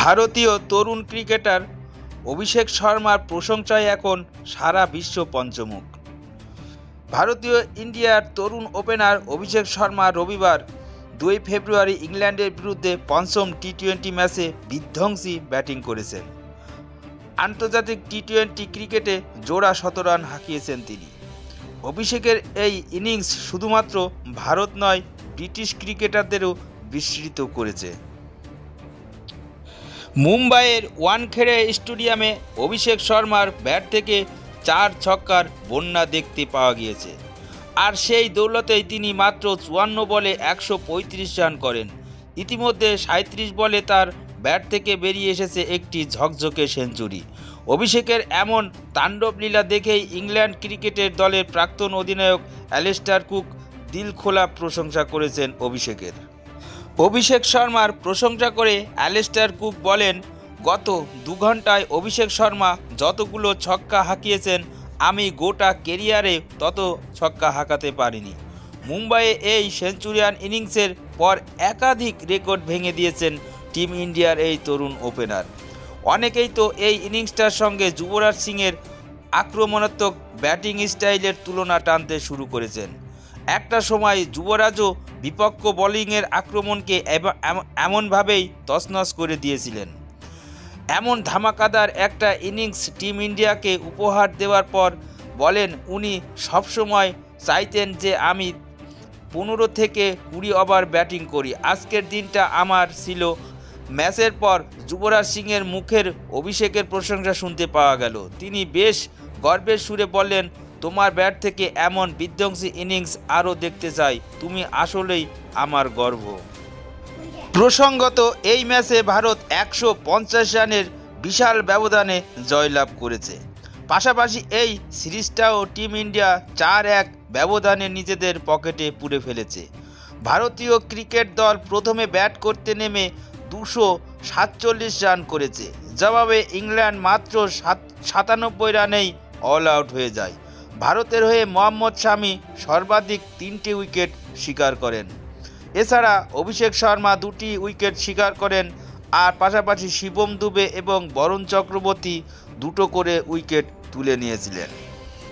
ভারতীয় তরুণ ক্রিকেটার অভিষেক শর্মার প্রশংসায় এখন সারা বিশ্ব পঞ্চমুখ। ভারতীয় ইন্ডিয়ার তরুণ ওপেনার অভিষেক শর্মা রবিবার 2 ফেব্রুয়ারি ইংল্যান্ডের বিরুদ্ধে পঞ্চম টি-20 ম্যাচে বিধ্বংসী ব্যাটিং করেছেন। আন্তর্জাতিক টি-20 ক্রিকেটে জোড়া 100 রান হাঁকিয়েছেন তিনি। অভিষেকের এই ইনিংস শুধুমাত্র ভারত নয়, ব্রিটিশ ক্রিকেটারদেরও বিস্মিত করেছে। মুম্বাইয়ের ওয়ানখেড়ে স্টেডিয়ামে অভিষেক শর্মার ব্যাট থেকে 4 ছক্কার বন্যা দেখতে পাওয়া গিয়েছে। আর সেই দৌলতেই তিনি মাত্র 54 বলে 135 রান করেন। ইতিমধ্যে 37 বলে তার ব্যাট থেকে বেরিয়ে এসেছে একটি ঝকঝকে সেঞ্চুরি। অভিষেকের এমন তাণ্ডবলীলা দেখেই ইংল্যান্ড ক্রিকেটের দলের প্রাক্তন অধিনায়ক অ্যালিস্টার কুক দিলখোলা প্রশংসা করেছেন অভিষেকের। অভিষেক শর্মার প্রশংসা করে অ্যালিস্টার কুক বলেন, গত 2 ঘন্টায় অভিষেক শর্মা যতগুলো ছক্কা হাঁকিয়েছেন আমি গোটা কেরিয়ারে তত ছক্কা হাঁকাতে পারিনি। মুম্বাইয়ে এই সেঞ্চুরিয়ান ইনিংসের পর একাধিক রেকর্ড ভেঙে দিয়েছেন টিম ইন্ডিয়ার এই তরুণ ওপেনার। অনেকেই তো এই ইনিংসটার সঙ্গে যুবরাজ সিংয়ের আক্রমণাত্মক ব্যাটিং স্টাইলের তুলনা টানতে শুরু করেছেন। একটা সময় যুবরাজও বিপক্ষ বোলিংয়ের আক্রমণকে এমনভাবেই তছনছ করে দিয়েছিলেন। এমন ধামাকাদার একটা ইনিংস টিম ইন্ডিয়াকে উপহার দেওয়ার পর বলেন, উনি সবসময় চাইতেন যে আমি 15 থেকে 20 ওভার ব্যাটিং করি। আজকের দিনটা আমার ছিল। ম্যাচের পর যুবরাজ সিংয়ের মুখের অভিষেকের প্রশংসা শুনতে পাওয়া গেল। তিনি বেশ গর্বের সুরে বললেন, তোমার ব্যাট থেকে এমন বিধ্বংসী ইনিংস আরও দেখতে চাই, তুমি আসলেই আমার গর্ব। প্রসঙ্গত, এই ম্যাচে ভারত 150 রানের বিশাল ব্যবধানে জয়লাভ করেছে। পাশাপাশি এই সিরিজটাও টিম ইন্ডিয়া 4-1 ব্যবধানে নিজেদের পকেটে পুরে ফেলেছে। ভারতীয় ক্রিকেট দল প্রথমে ব্যাট করতে নেমে 247 রান করেছে। জবাবে ইংল্যান্ড মাত্র 97 রানেই অল আউট হয়ে যায়। ভারতের হয়ে মোহাম্মদ শামি সর্বাধিক 3টি উইকেট শিকার করেন। এছাড়া অভিষেক শর্মা 2টি উইকেট শিকার করেন, আর পাশাপাশি শিবম দুবে এবং বরুণ চক্রবর্তী 2টো করে উইকেট তুলে নিয়েছিলেন।